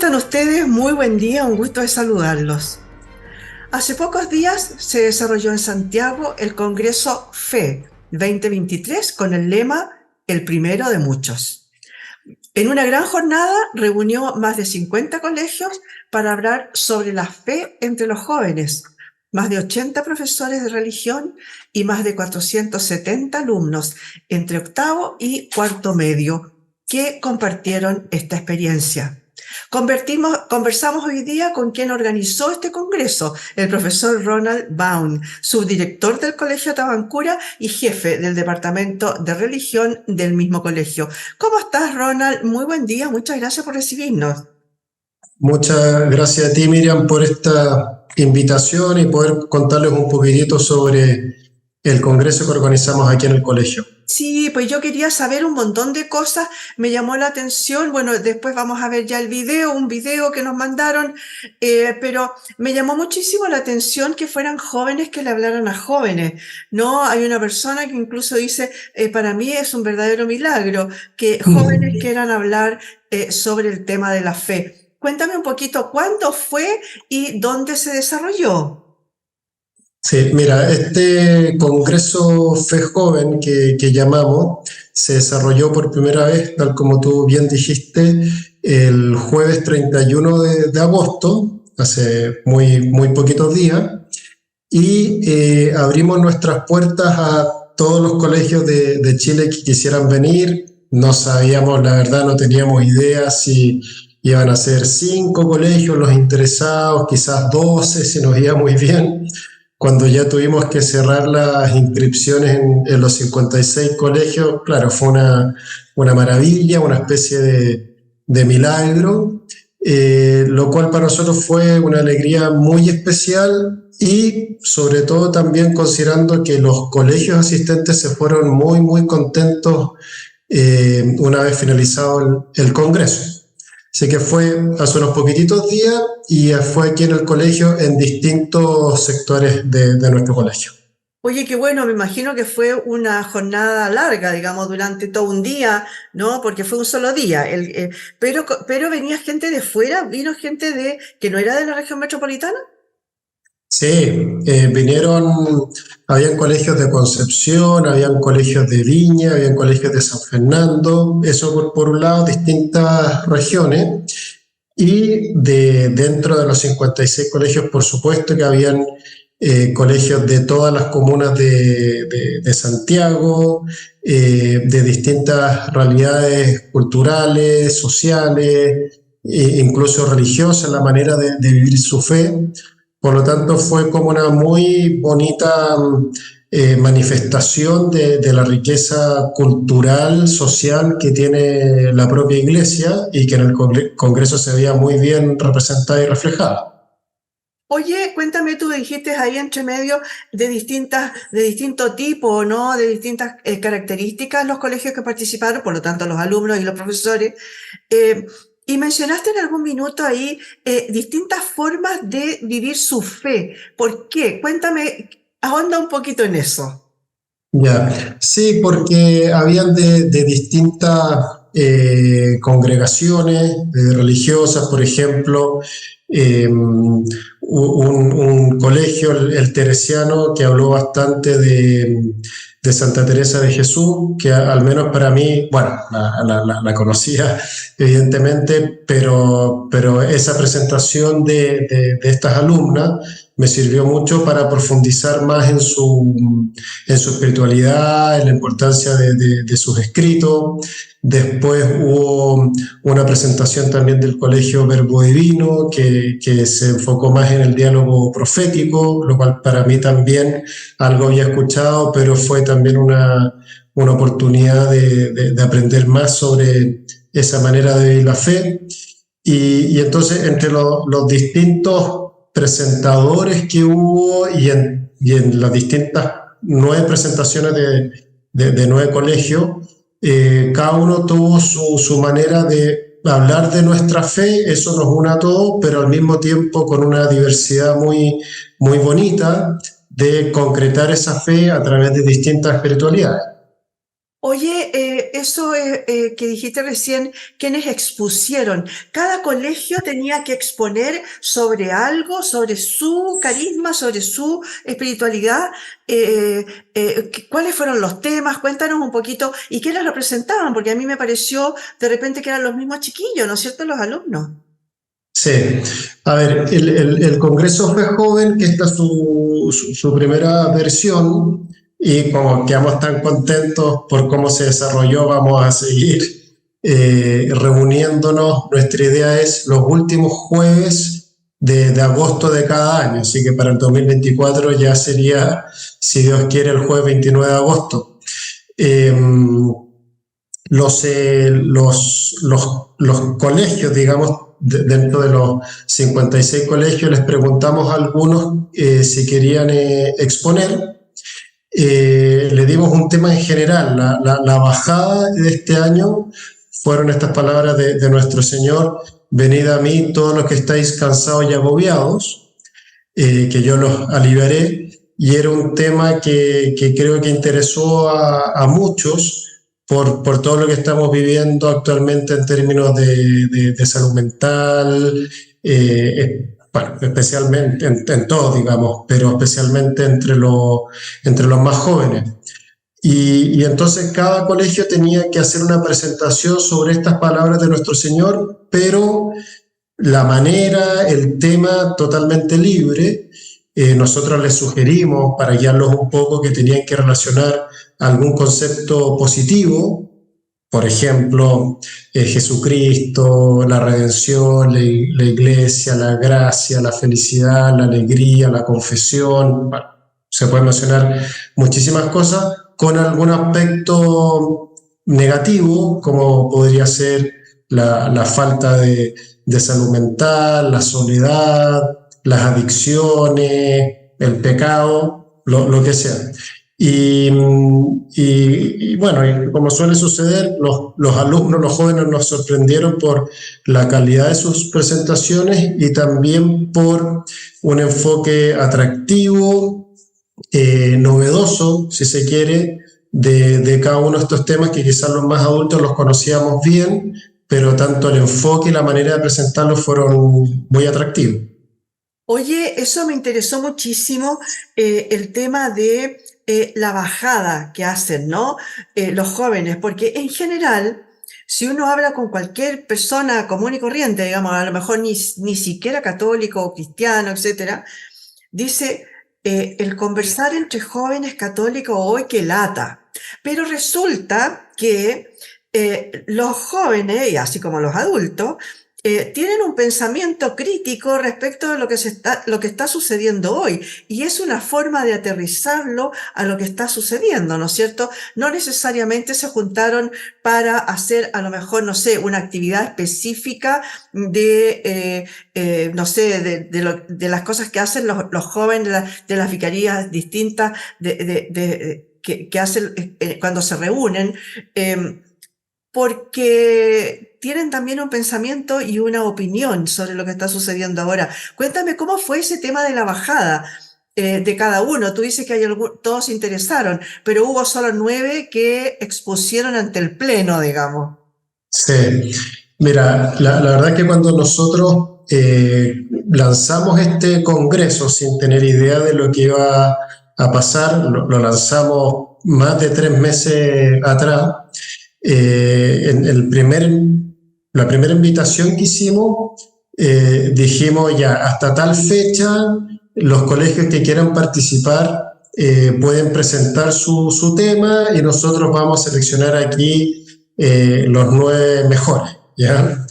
están ustedes? Muy buen día, un gusto de saludarlos. Hace pocos días se desarrolló en Santiago el Congreso FE 2023 con el lema El primero de muchos. En una gran jornada reunió más de 50 colegios para hablar sobre la fe entre los jóvenes, más de 80 profesores de religión y más de 470 alumnos entre octavo y cuarto medio que compartieron esta experiencia. Conversamos hoy día con quien organizó este congreso, el profesor Ronald Baum, subdirector del Colegio Tabancura y jefe del Departamento de Religión del mismo colegio. ¿Cómo estás, Ronald? Muy buen día, muchas gracias por recibirnos. Muchas gracias a ti, Miriam, por esta invitación y poder contarles un poquitito sobre el congreso que organizamos aquí en el colegio. Sí, pues yo quería saber un montón de cosas, me llamó la atención, bueno, después vamos a ver ya el video, un video que nos mandaron, pero me llamó muchísimo la atención que fueran jóvenes que le hablaran a jóvenes, ¿no? Hay una persona que incluso dice, para mí es un verdadero milagro que jóvenes quieran hablar sobre el tema de la fe. Cuéntame un poquito, ¿cuándo fue y dónde se desarrolló? Sí, mira, este Congreso FE Joven que llamamos se desarrolló por primera vez, tal como tú bien dijiste, el jueves 31 de agosto, hace muy poquitos días, y abrimos nuestras puertas a todos los colegios de Chile que quisieran venir. No sabíamos, la verdad, no teníamos idea si iban a ser 5 colegios los interesados, quizás 12, si nos iba muy bien. Cuando ya tuvimos que cerrar las inscripciones en los 56 colegios, claro, fue una maravilla, una especie de milagro, lo cual para nosotros fue una alegría muy especial y sobre todo también considerando que los colegios asistentes se fueron muy contentos una vez finalizado el congreso. Así que fue hace unos poquititos días y fue aquí en el colegio en distintos sectores de nuestro colegio. Oye, qué bueno, me imagino que fue una jornada larga, digamos, durante todo un día, ¿no? Porque fue un solo día. Pero venía gente de fuera, vino gente que no era de la región metropolitana. Sí, habían colegios de Concepción, habían colegios de Viña, habían colegios de San Fernando, eso por un lado, distintas regiones, y dentro de los 56 colegios, por supuesto que habían colegios de todas las comunas de Santiago, de distintas realidades culturales, sociales, incluso religiosas, la manera de vivir su fe. Por lo tanto, fue como una muy bonita manifestación de la riqueza cultural, social que tiene la propia iglesia y que en el Congreso se veía muy bien representada y reflejada. Oye, cuéntame, tú dijiste ahí entre medio de distinto tipo, ¿no? De distintas características los colegios que participaron, por lo tanto los alumnos y los profesores. Eh, y mencionaste en algún minuto ahí distintas formas de vivir su fe. ¿Por qué? Cuéntame, ahonda un poquito en eso. Ya, sí, porque habían de distintas congregaciones religiosas, por ejemplo, un colegio, el Teresiano, que habló bastante de Santa Teresa de Jesús, que al menos para mí, bueno, la conocía evidentemente, pero esa presentación de estas alumnas me sirvió mucho para profundizar más en su espiritualidad, en la importancia de sus escritos. Después hubo una presentación también del Colegio Verbo Divino que se enfocó más en el diálogo profético, lo cual para mí también algo había escuchado, pero fue también una oportunidad de aprender más sobre esa manera de vivir la fe. Y entonces entre los distintos presentadores que hubo y en las distintas 9 presentaciones de 9 colegios, cada uno tuvo su manera de hablar de nuestra fe, eso nos une a todos, pero al mismo tiempo con una diversidad muy bonita de concretar esa fe a través de distintas espiritualidades. Oye, eso que dijiste recién, quienes expusieron, cada colegio tenía que exponer sobre algo, sobre su carisma, sobre su espiritualidad. ¿Cuáles fueron los temas? Cuéntanos un poquito. ¿Y quiénes lo presentaban? Porque a mí me pareció de repente que eran los mismos chiquillos, ¿no es cierto? Los alumnos. Sí, a ver, el Congreso fue joven, que esta es su primera versión, y como quedamos tan contentos por cómo se desarrolló, vamos a seguir reuniéndonos. Nuestra idea es los últimos jueves de agosto de cada año, así que para el 2024 ya sería, si Dios quiere, el jueves 29 de agosto. Eh, los colegios, digamos, dentro de los 56 colegios, les preguntamos a algunos si querían exponer. Le dimos un tema en general. La bajada de este año fueron estas palabras de nuestro Señor: venid a mí todos los que estáis cansados y agobiados, que yo los aliviaré. Y era un tema que creo que interesó a muchos por todo lo que estamos viviendo actualmente en términos de salud mental, bueno, especialmente en todo, digamos, pero especialmente entre los más jóvenes. Y entonces cada colegio tenía que hacer una presentación sobre estas palabras de nuestro Señor, pero la manera, el tema totalmente libre. Nosotros les sugerimos, para guiarlos un poco, que tenían que relacionar algún concepto positivo, por ejemplo, Jesucristo, la redención, la iglesia, la gracia, la felicidad, la alegría, la confesión. Bueno, se pueden mencionar muchísimas cosas con algún aspecto negativo, como podría ser la falta de salud mental, la soledad, las adicciones, el pecado, lo que sea. Y bueno, y como suele suceder, los alumnos, los jóvenes nos sorprendieron por la calidad de sus presentaciones y también por un enfoque atractivo, novedoso, si se quiere, de cada uno de estos temas que quizás los más adultos los conocíamos bien, pero tanto el enfoque y la manera de presentarlos fueron muy atractivos. Oye, eso me interesó muchísimo, el tema de la bajada que hacen, ¿no? Los jóvenes, porque en general, si uno habla con cualquier persona común y corriente, digamos, a lo mejor ni siquiera católico o cristiano, etcétera, dice, el conversar entre jóvenes católicos hoy que lata. Pero resulta que los jóvenes, y así como los adultos, tienen un pensamiento crítico respecto de lo que está sucediendo hoy. Y es una forma de aterrizarlo a lo que está sucediendo, ¿no es cierto? No necesariamente se juntaron para hacer, a lo mejor, no sé, una actividad específica no sé, de las cosas que hacen los jóvenes de las vicarías distintas que hacen cuando se reúnen. Porque tienen también un pensamiento y una opinión sobre lo que está sucediendo ahora. Cuéntame cómo fue ese tema de la bajada de cada uno. Tú dices que todos se interesaron, pero hubo solo 9 que expusieron ante el pleno, digamos. Sí, mira, la verdad es que cuando nosotros lanzamos este congreso sin tener idea de lo que iba a pasar, lo lanzamos más de 3 meses atrás. En la primera invitación que hicimos, dijimos ya, hasta tal fecha, los colegios que quieran participar pueden presentar su tema y nosotros vamos a seleccionar aquí los 9 mejores, ¿ya?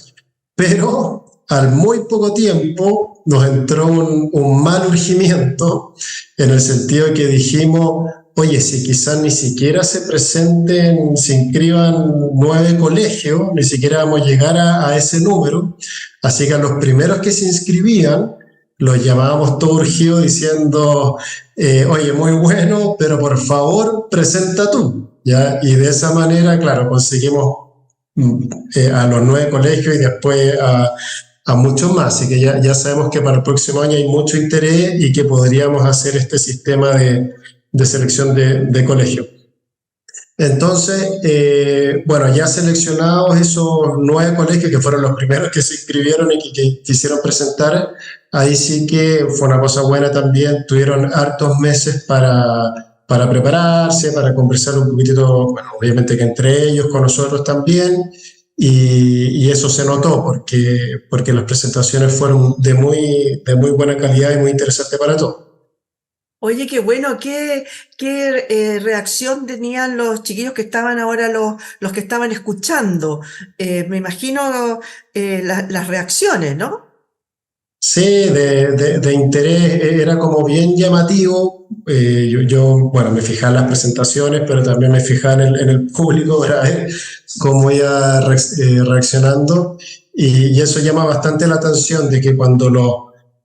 Pero al muy poco tiempo nos entró un mal urgimiento, en el sentido de que dijimos: oye, si quizás ni siquiera se presenten, se inscriban 9 colegios, ni siquiera vamos a llegar a ese número. Así que a los primeros que se inscribían, los llamábamos todo urgido diciendo: oye, muy bueno, pero por favor, presenta tú, ¿ya? Y de esa manera, claro, conseguimos a los 9 colegios y después a muchos más. Así que ya sabemos que para el próximo año hay mucho interés y que podríamos hacer este sistema de selección de colegio. Entonces, bueno, ya seleccionados esos 9 colegios que fueron los primeros que se inscribieron y que quisieron presentar, ahí sí que fue una cosa buena también. Tuvieron hartos meses para prepararse, para conversar un poquitito, bueno, obviamente que entre ellos, con nosotros también, y eso se notó porque las presentaciones fueron de muy buena calidad y muy interesantes para todos. Oye, qué bueno, qué reacción tenían los chiquillos que estaban ahora, los que estaban escuchando. Me imagino las reacciones, ¿no? Sí, de interés, era como bien llamativo. Bueno, me fijaba en las presentaciones, pero también me fijaba en el público para ver cómo iba reaccionando. Y eso llama bastante la atención de que cuando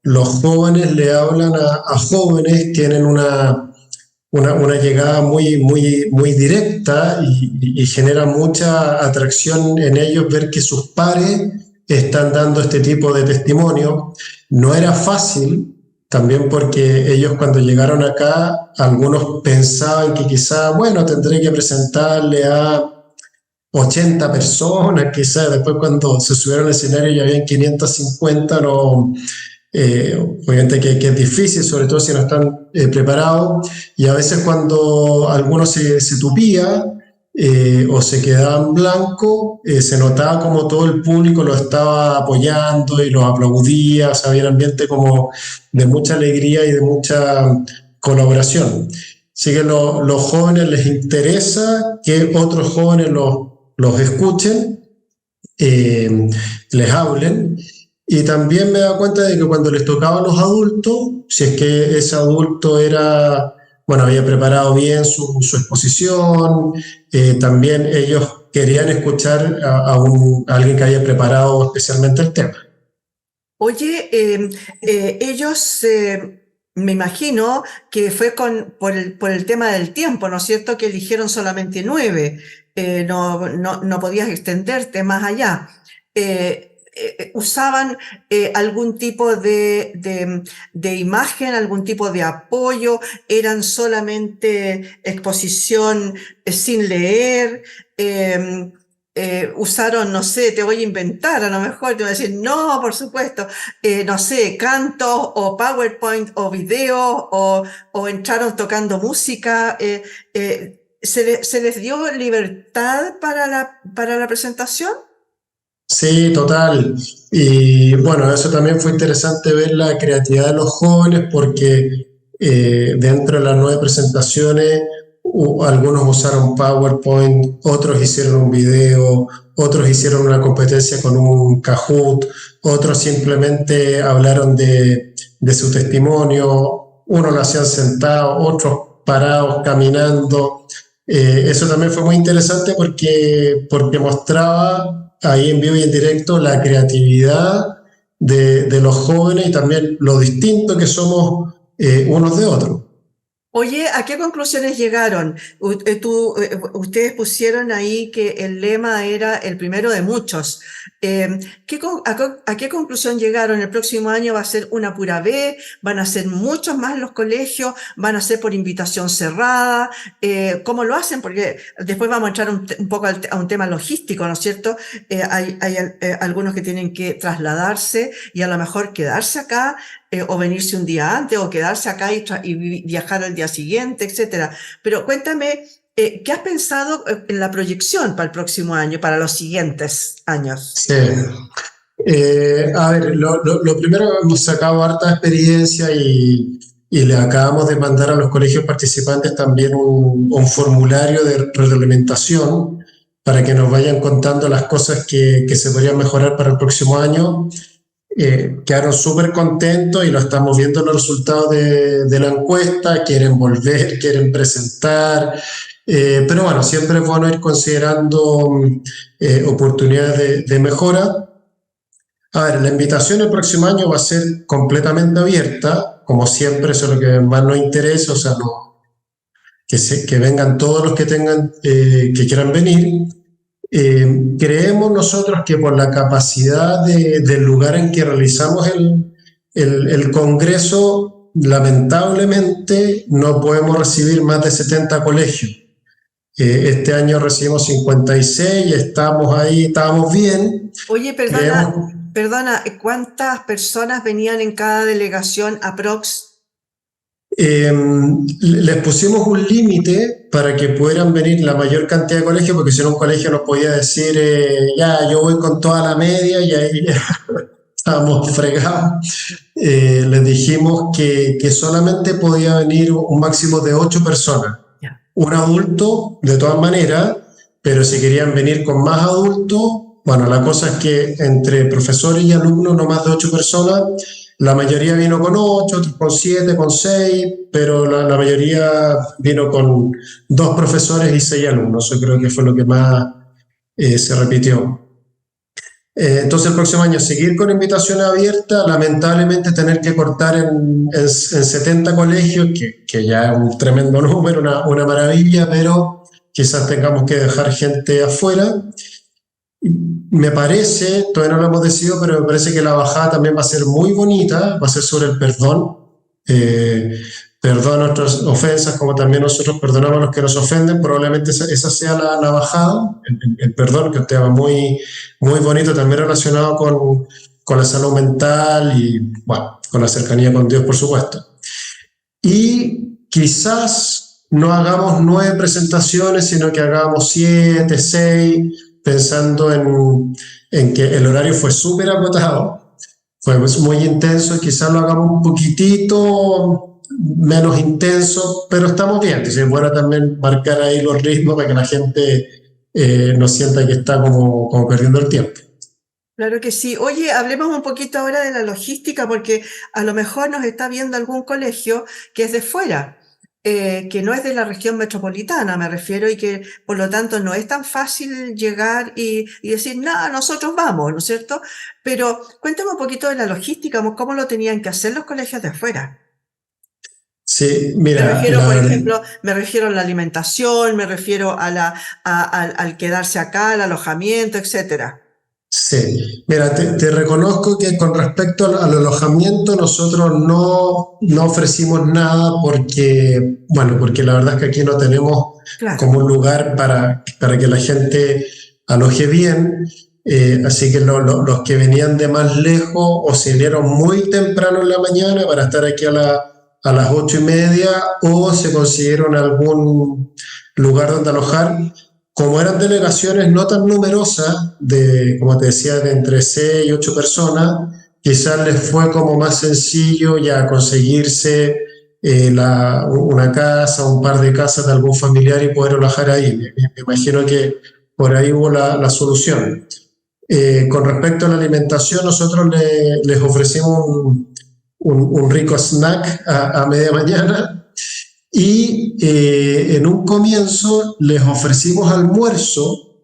los jóvenes le hablan a jóvenes, tienen una llegada muy directa y genera mucha atracción en ellos ver que sus pares están dando este tipo de testimonio. No era fácil, también porque ellos cuando llegaron acá, algunos pensaban que quizá, bueno, tendré que presentarle a 80 personas, quizás después cuando se subieron al escenario ya habían 550, no, obviamente que es difícil, sobre todo si no están preparados, y a veces cuando algunos se tupía o se quedaba en blanco, se notaba como todo el público lo estaba apoyando y los aplaudía, o sea, había un ambiente como de mucha alegría y de mucha colaboración. Así que los jóvenes les interesa que otros jóvenes los escuchen, les hablen. Y también me da cuenta de que cuando les tocaba a los adultos, si es que ese adulto era, bueno, había preparado bien su exposición, también ellos querían escuchar a alguien que haya preparado especialmente el tema. Oye, ellos, me imagino que fue por el tema del tiempo, ¿no es cierto? Que eligieron solamente 9. No podías extenderte más allá. ¿Usaban algún tipo de imagen, algún tipo de apoyo? ¿Eran solamente exposición sin leer? Usaron, no sé, te voy a inventar, a lo mejor te voy a decir, no, por supuesto, no sé, cantos o PowerPoint o video o entraron tocando música. ¿Se les dio libertad para la presentación? Sí, total. Y bueno, eso también fue interesante ver la creatividad de los jóvenes porque dentro de las 9 presentaciones algunos usaron PowerPoint, otros hicieron un video, otros hicieron una competencia con un Kahoot, otros simplemente hablaron de su testimonio, unos lo hacían sentado, otros parados, caminando. Eso también fue muy interesante porque mostraba ahí en vivo y en directo la creatividad de los jóvenes y también lo distinto que somos unos de otros. Oye, ¿a qué conclusiones llegaron? Ustedes pusieron ahí que el lema era el primero de muchos. ¿A qué conclusión llegaron? ¿El próximo año va a ser una pura B? ¿Van a ser muchos más los colegios? ¿Van a ser por invitación cerrada? ¿Cómo lo hacen? Porque después vamos a entrar un poco a un tema logístico, ¿no es cierto? Hay algunos que tienen que trasladarse y a lo mejor quedarse acá, o venirse un día antes, o quedarse acá y viajar al día siguiente, etcétera. Pero cuéntame, ¿qué has pensado en la proyección para el próximo año, para los siguientes años? Sí. A ver, lo primero, hemos sacado harta experiencia y le acabamos de mandar a los colegios participantes también un formulario de retroalimentación para que nos vayan contando las cosas que se podrían mejorar para el próximo año. Quedaron súper contentos y lo estamos viendo en los resultados de la encuesta, quieren volver, quieren presentar, pero bueno, siempre es bueno ir considerando oportunidades de mejora. A ver, la invitación el próximo año va a ser completamente abierta, como siempre, eso es lo que más nos interesa, o sea, no, que vengan todos los que tengan, que quieran venir. Creemos nosotros que por la capacidad del lugar en que realizamos el Congreso, lamentablemente no podemos recibir más de 70 colegios. Este año recibimos 56 y estamos ahí, estábamos bien. Oye, Creemos, perdona, ¿cuántas personas venían en cada delegación aprox? eh, les pusimos un límite para que pudieran venir la mayor cantidad de colegios, porque si no un colegio nos podía decir, ya, yo voy con toda la media y ahí estábamos fregados. Les dijimos que solamente podía venir un máximo de 8 personas. Ya. Un adulto, de todas maneras, pero si querían venir con más adultos, bueno, la cosa es que entre profesores y alumnos, no más de 8 personas, la mayoría vino con 8, otros con 7, con 6, pero la mayoría vino con 2 profesores y 6 alumnos. Yo creo que fue lo que más se repitió. Entonces el próximo año seguir con invitación abierta, lamentablemente tener que cortar en 70 colegios, que ya es un tremendo número, una maravilla, pero quizás tengamos que dejar gente afuera. Me parece, todavía no lo hemos decidido, pero me parece que la bajada también va a ser muy bonita, va a ser sobre el perdón. Perdón nuestras ofensas, como también nosotros perdonamos a los que nos ofenden. Probablemente esa sea la bajada, el perdón, que es un tema muy, muy bonito, también relacionado con la salud mental y, bueno, con la cercanía con Dios, por supuesto. Y quizás no hagamos 9 presentaciones, sino que hagamos 7, 6, pensando en que el horario fue súper agotado, fue muy intenso, y quizás lo hagamos un poquitito menos intenso, pero estamos bien. Entonces es bueno también marcar ahí los ritmos para que la gente no sienta que está como perdiendo el tiempo. Claro que sí. Oye, hablemos un poquito ahora de la logística, porque a lo mejor nos está viendo algún colegio que es de fuera, que no es de la región metropolitana, me refiero, y que por lo tanto no es tan fácil llegar y decir, nada, nosotros vamos, ¿no es cierto? Pero cuéntame un poquito de la logística, cómo lo tenían que hacer los colegios de afuera. Sí, Me mira, refiero, la por verdad. ejemplo, me refiero a la alimentación, me refiero al quedarse acá, al alojamiento, etcétera. Sí, mira, te reconozco que con respecto al alojamiento nosotros no ofrecimos nada porque, bueno, porque la verdad es que aquí no tenemos Claro. como un lugar para que la gente aloje bien. Así que los que venían de más lejos o se vinieron muy temprano en la mañana para estar aquí a las 8:30, o se consiguieron algún lugar donde alojar. Como eran delegaciones no tan numerosas, como te decía, de entre 6 y 8 personas, quizás les fue como más sencillo ya conseguirse una casa, un par de casas de algún familiar y poder alojar ahí. Me imagino que por ahí hubo la solución. Con respecto a la alimentación, nosotros les ofrecimos un rico snack a media mañana, y en un comienzo les ofrecimos almuerzo.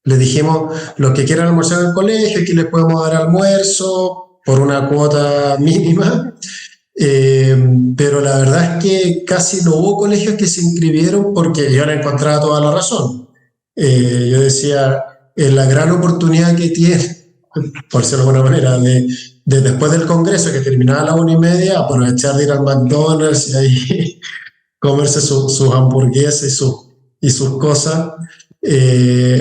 Les dijimos, los que quieran almorzar en el colegio, aquí les podemos dar almuerzo por una cuota mínima. Pero la verdad es que casi no hubo colegios que se inscribieron, porque yo le encontraba toda la razón. Yo decía, la gran oportunidad que tiene, por decirlo de alguna manera, de después del congreso, que terminaba a la 1:30, aprovechar de ir al McDonald's y ahí comerse sus hamburguesas y sus cosas.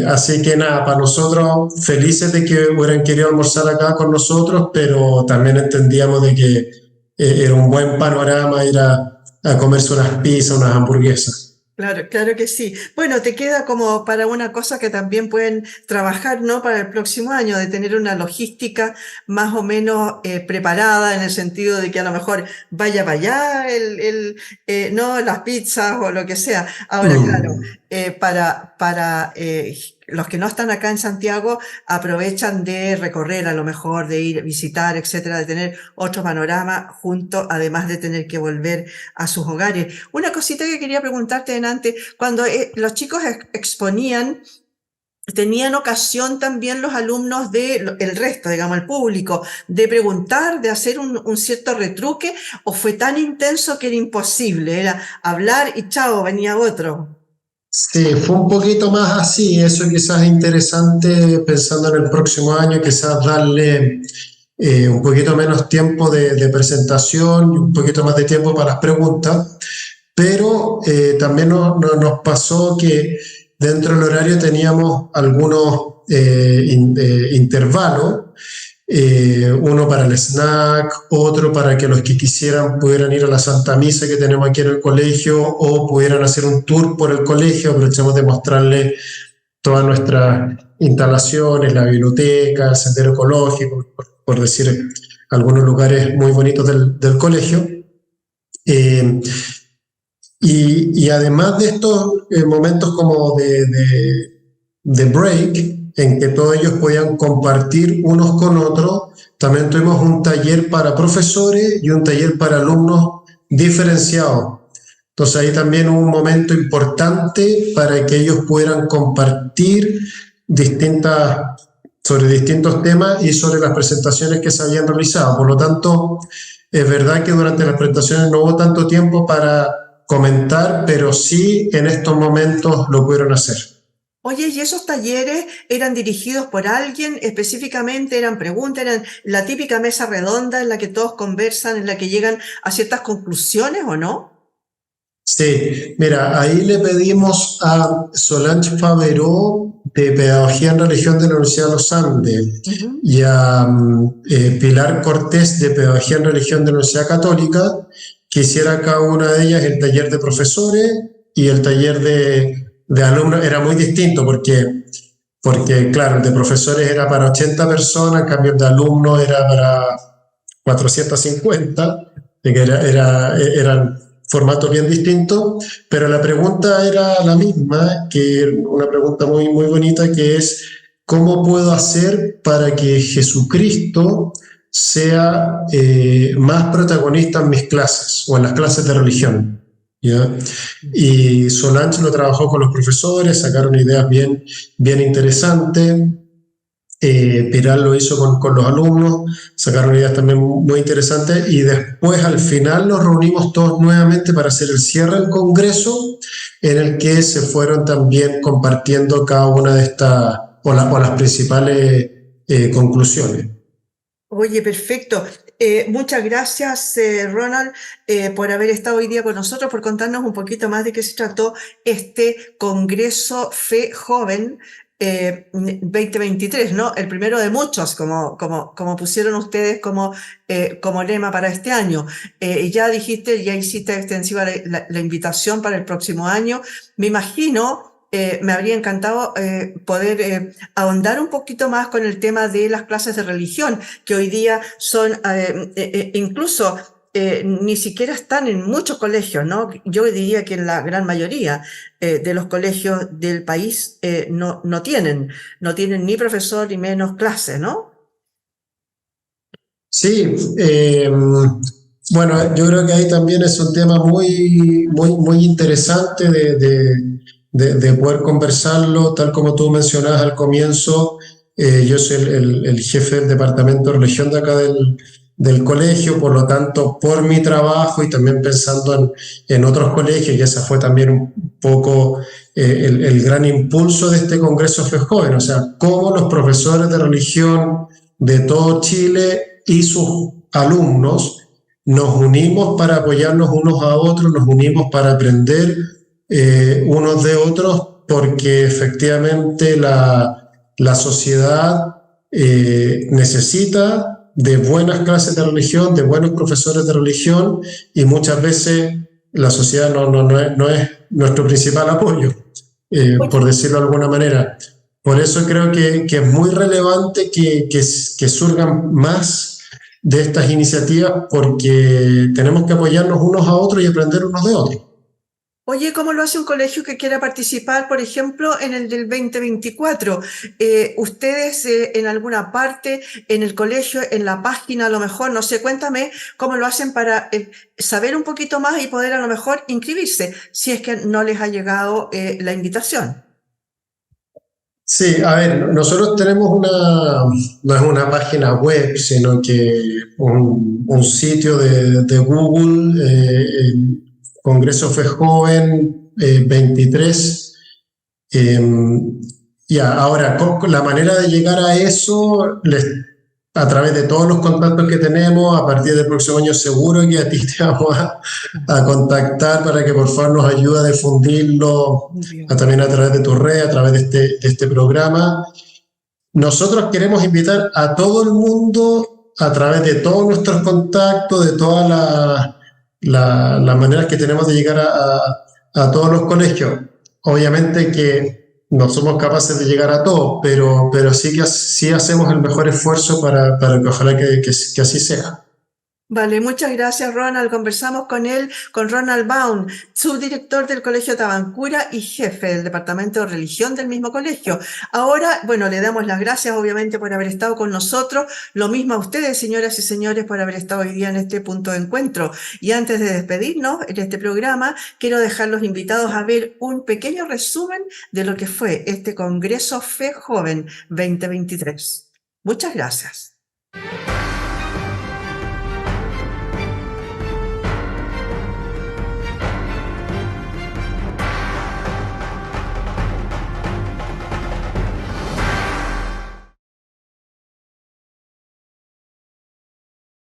Así que nada, para nosotros felices de que hubieran querido almorzar acá con nosotros, pero también entendíamos de que era un buen panorama ir a comerse unas pizzas, unas hamburguesas. Claro, claro que sí. Bueno, te queda como para una cosa que también pueden trabajar, ¿no? Para el próximo año, de tener una logística más o menos preparada, en el sentido de que a lo mejor vaya para allá no las pizzas o lo que sea. Ahora, claro, Mm. para los que no están acá en Santiago, aprovechan de recorrer, a lo mejor de ir a visitar, etcétera, de tener otro panorama junto, además de tener que volver a sus hogares. Una cosita que quería preguntarte delante, cuando los chicos exponían, tenían ocasión también los alumnos el resto, digamos, el público, de preguntar, de hacer un cierto retruque, o fue tan intenso que era imposible, era hablar y chao, venía otro. Sí, fue un poquito más así. Eso quizás es interesante pensando en el próximo año, quizás darle un poquito menos tiempo de presentación y un poquito más de tiempo para las preguntas. pero también nos pasó que dentro del horario teníamos algunos intervalos, uno para el snack, otro para que los que quisieran pudieran ir a la Santa Misa que tenemos aquí en el colegio o pudieran hacer un tour por el colegio. Aprovechamos de mostrarles todas nuestras instalaciones, la biblioteca, el sendero ecológico, por decir algunos lugares muy bonitos del colegio. Eh, y además de estos momentos como de break, en que todos ellos podían compartir unos con otros, también tuvimos un taller para profesores y un taller para alumnos diferenciados. Entonces ahí también hubo un momento importante para que ellos pudieran compartir sobre distintos temas y sobre las presentaciones que se habían realizado. Por lo tanto, es verdad que durante las presentaciones no hubo tanto tiempo para comentar, pero sí en estos momentos lo pudieron hacer. Oye, ¿y esos talleres eran dirigidos por alguien específicamente? ¿Eran preguntas? ¿Eran la típica mesa redonda en la que todos conversan, en la que llegan a ciertas conclusiones o no? Sí, mira, ahí le pedimos a Solange Faveró de Pedagogía en Religión de la Universidad de los Andes y a Pilar Cortés de Pedagogía en Religión de la Universidad Católica que hiciera cada una de ellas el taller de profesores y el taller de alumnos. Era muy distinto porque, claro, el de profesores era para 80 personas, en cambio el de alumnos era para 450, eran formatos bien distintos, pero la pregunta era la misma, que una pregunta muy, muy bonita, que es ¿cómo puedo hacer para que Jesucristo sea más protagonista en mis clases o en las clases de religión? ¿Ya? Y Solange lo trabajó con los profesores, sacaron ideas bien, bien interesantes. Pilar lo hizo con los alumnos, sacaron ideas también muy interesantes y después al final nos reunimos todos nuevamente para hacer el cierre del congreso en el que se fueron también compartiendo cada una de estas o las principales conclusiones. Oye, perfecto. Muchas gracias, Ronald, por haber estado hoy día con nosotros, por contarnos un poquito más de qué se trató este Congreso Fe Joven 2023, ¿no? El primero de muchos, como pusieron ustedes como lema para este año. Ya dijiste, ya hiciste extensiva la invitación para el próximo año. Me imagino... me habría encantado poder ahondar un poquito más con el tema de las clases de religión, que hoy día son incluso ni siquiera están en muchos colegios, ¿no? Yo diría que en la gran mayoría de los colegios del país no tienen ni profesor ni menos clase, ¿no? Sí, bueno, yo creo que ahí también es un tema muy, muy, muy interesante de poder conversarlo, tal como tú mencionabas al comienzo. Yo soy el jefe del departamento de religión de acá del colegio, por lo tanto, por mi trabajo y también pensando en otros colegios, y esa fue también un poco el gran impulso de este Congreso Fe Joven, o sea, cómo los profesores de religión de todo Chile y sus alumnos nos unimos para apoyarnos unos a otros, nos unimos para aprender unos de otros, porque efectivamente la sociedad necesita de buenas clases de religión, de buenos profesores de religión, y muchas veces la sociedad no es nuestro principal apoyo, por decirlo de alguna manera. Por eso creo que es muy relevante que surjan más de estas iniciativas, porque tenemos que apoyarnos unos a otros y aprender unos de otros. Oye, ¿cómo lo hace un colegio que quiera participar, por ejemplo, en el del 2024? Ustedes en alguna parte, en el colegio, en la página, a lo mejor, no sé, cuéntame cómo lo hacen para saber un poquito más y poder a lo mejor inscribirse, si es que no les ha llegado la invitación. Sí, a ver, nosotros tenemos no es una página web, sino que un sitio de Google, Congreso Fe Joven 23. Ya, ahora, la manera de llegar a eso, les a través de todos los contactos que tenemos, a partir del próximo año seguro que a ti te vamos a contactar para que por favor nos ayude a difundirlo también a través de tu red, a través de este programa. Nosotros queremos invitar a todo el mundo a través de todos nuestros contactos, de todas las maneras que tenemos de llegar a todos los colegios. Obviamente que no somos capaces de llegar a todos, pero sí hacemos el mejor esfuerzo para que ojalá que así sea. Vale, muchas gracias, Ronald. Conversamos con él, con Ronald Baum, subdirector del Colegio Tabancura y jefe del Departamento de Religión del mismo colegio. Ahora, bueno, le damos las gracias, obviamente, por haber estado con nosotros. Lo mismo a ustedes, señoras y señores, por haber estado hoy día en este punto de encuentro. Y antes de despedirnos en este programa, quiero dejar los invitados a ver un pequeño resumen de lo que fue este Congreso Fe Joven 2023. Muchas gracias.